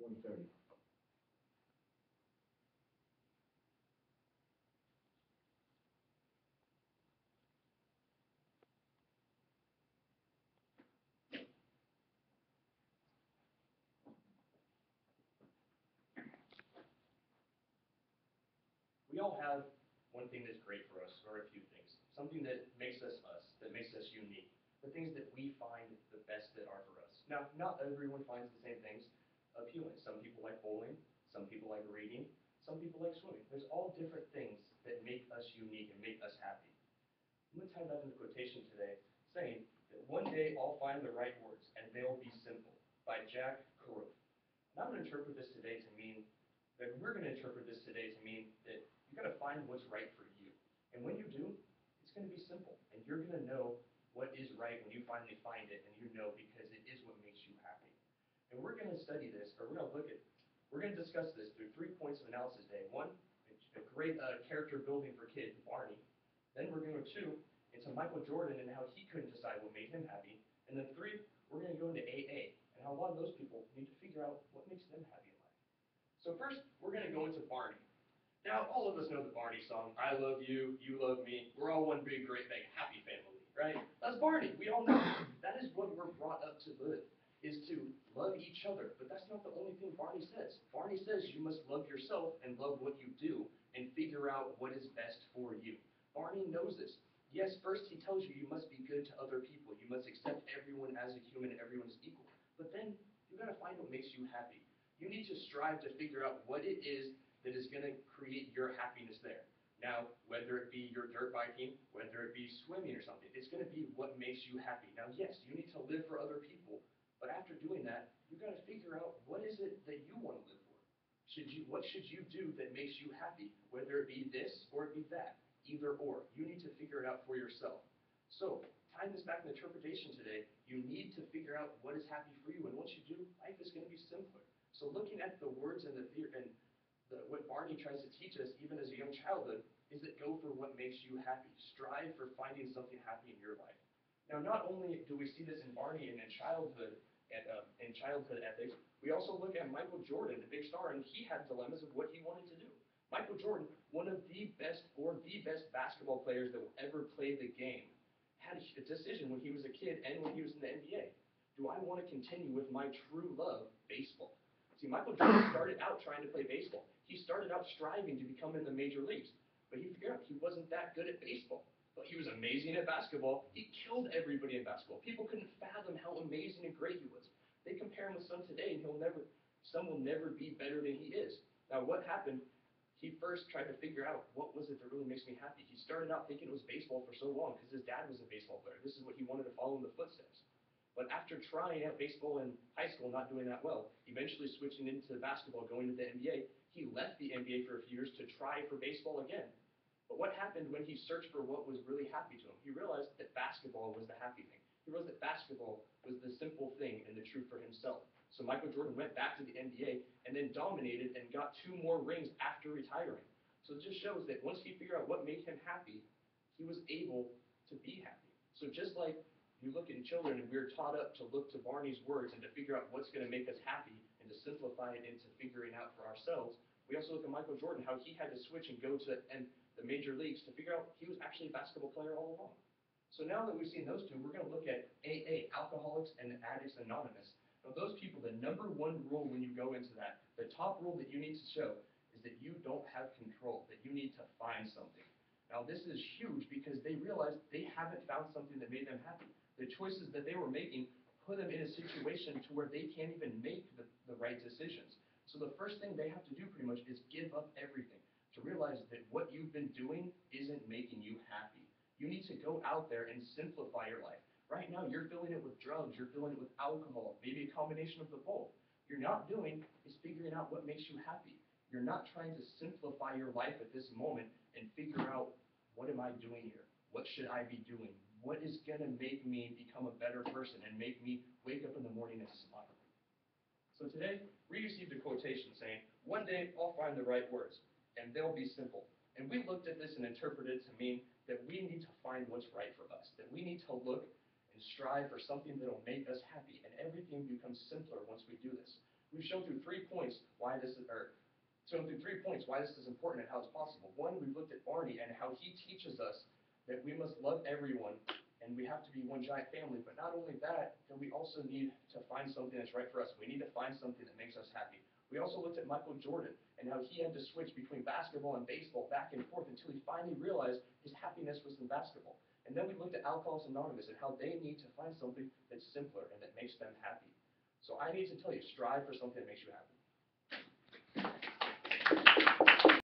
1:30. We all have one thing that's great for us, or a few things. Something that makes us us, that makes us unique. The things that we find the best that are for us. Now, not everyone finds the same things appealing. Some people like bowling, some people like reading, some people like swimming. There's all different things that make us unique and make us happy. I'm going to tie that into quotation today, saying that one day I'll find the right words, and they'll be simple, by Jack Kerouac. And I'm going to interpret this today to mean that we're going to interpret this today to mean that you got to find what's right for you. And when you do, it's going to be simple. And you're going to know what is right when you finally find it, and you know because it is what makes you happy. And we're going to study this, or we're going to discuss this through 3 points of analysis today. One, a great character building for kids, Barney. Then we're going to go 2, into Michael Jordan and how he couldn't decide what made him happy. And then 3, we're going to go into AA and how a lot of those people need to figure out what makes them happy in life. So first, we're going to go into Barney. Now, all of us know the Barney song, I love you, you love me, we're all one big, great, big, happy family, right? That's Barney. We all know that is what we're brought up to live, is to love each other. But that's not the only thing Barney says. Barney says you must love yourself and love what you do and figure out what is best for you. Barney knows this. Yes, first he tells you you must be good to other people. You must accept everyone as a human, everyone is equal. But then you got to find what makes you happy. You need to strive to figure out what it is that is going to create your happiness there. Now, whether it be your dirt biking, whether it be swimming or something, it's going to be what makes you happy. Now, yes, you need to live for other people, but after doing that, you've got to figure out what is it that you want to live for. What should you do that makes you happy, whether it be this or it be that, either or. You need to figure it out for yourself. So, tying this back in interpretation today, you need to figure out what is happy for you, and once you do, life is going to be simpler. So looking at the words and what Barney tries to teach us, even as a young childhood, is that go for what makes you happy. Strive for finding something happy in your life. Now, not only do we see this in Barney and in childhood ethics, we also look at Michael Jordan, the big star, and he had dilemmas of what he wanted to do. Michael Jordan, one of the best basketball players that will ever play the game, had a decision when he was a kid and when he was in the NBA. Do I want to continue with my true love, baseball? See, Michael Jordan started out trying to play baseball. He started out striving to become in the major leagues, but he figured out he wasn't that good at baseball. But he was amazing at basketball. He killed everybody in basketball. People couldn't fathom how amazing and great he was. They compare him with some today, and some will never be better than he is. Now, what happened? He first tried to figure out what was it that really makes me happy. He started out thinking it was baseball for so long because his dad was a baseball player. This is what he wanted to follow in the footsteps. But after trying out baseball in high school, not doing that well, eventually switching into basketball, going to the NBA, he left the NBA for a few years to try for baseball again. But what happened when he searched for what was really happy to him? He realized that basketball was the happy thing. He realized that basketball was the simple thing and the truth for himself. So Michael Jordan went back to the NBA and then dominated and got 2 more rings after retiring. So it just shows that once he figured out what made him happy, he was able to be happy. So just like you look at children and we're taught up to look to Barney's words and to figure out what's going to make us happy and to simplify it into figuring out for ourselves, we also look at Michael Jordan, how he had to switch and go to the major leagues to figure out he was actually a basketball player all along. So now that we've seen those two, we're going to look at AA, Alcoholics and Addicts Anonymous. Now those people, the number 1 rule when you go into that, the top rule that you need to show is that you don't have control, that you need to find something. Now this is huge because they realize they haven't found something that made them happy. The choices that they were making put them in a situation to where they can't even make the right decisions. So the first thing they have to do pretty much is give up everything, to realize that what you've been doing isn't making you happy. You need to go out there and simplify your life. Right now, you're filling it with drugs, you're filling it with alcohol, maybe a combination of the both. You're not doing is figuring out what makes you happy. You're not trying to simplify your life at this moment and figure out, what am I doing here? What should I be doing? What is going to make me become a better person and make me wake up in the morning and smile? So today, we received a quotation saying, one day I'll find the right words, and they'll be simple. And we looked at this and interpreted it to mean that we need to find what's right for us, that we need to look and strive for something that will make us happy, and everything becomes simpler once we do this. We've shown through 3 points why this is, or shown through 3 points why this is important and how it's possible. One, we've looked at Barney and how he teaches us that we must love everyone and we have to be one giant family. But not only that, then we also need to find something that's right for us. We need to find something that makes us happy. We also looked at Michael Jordan and how he had to switch between basketball and baseball back and forth until he finally realized his happiness was in basketball. And then we looked at Alcoholics Anonymous and how they need to find something that's simpler and that makes them happy. So I need to tell you, strive for something that makes you happy.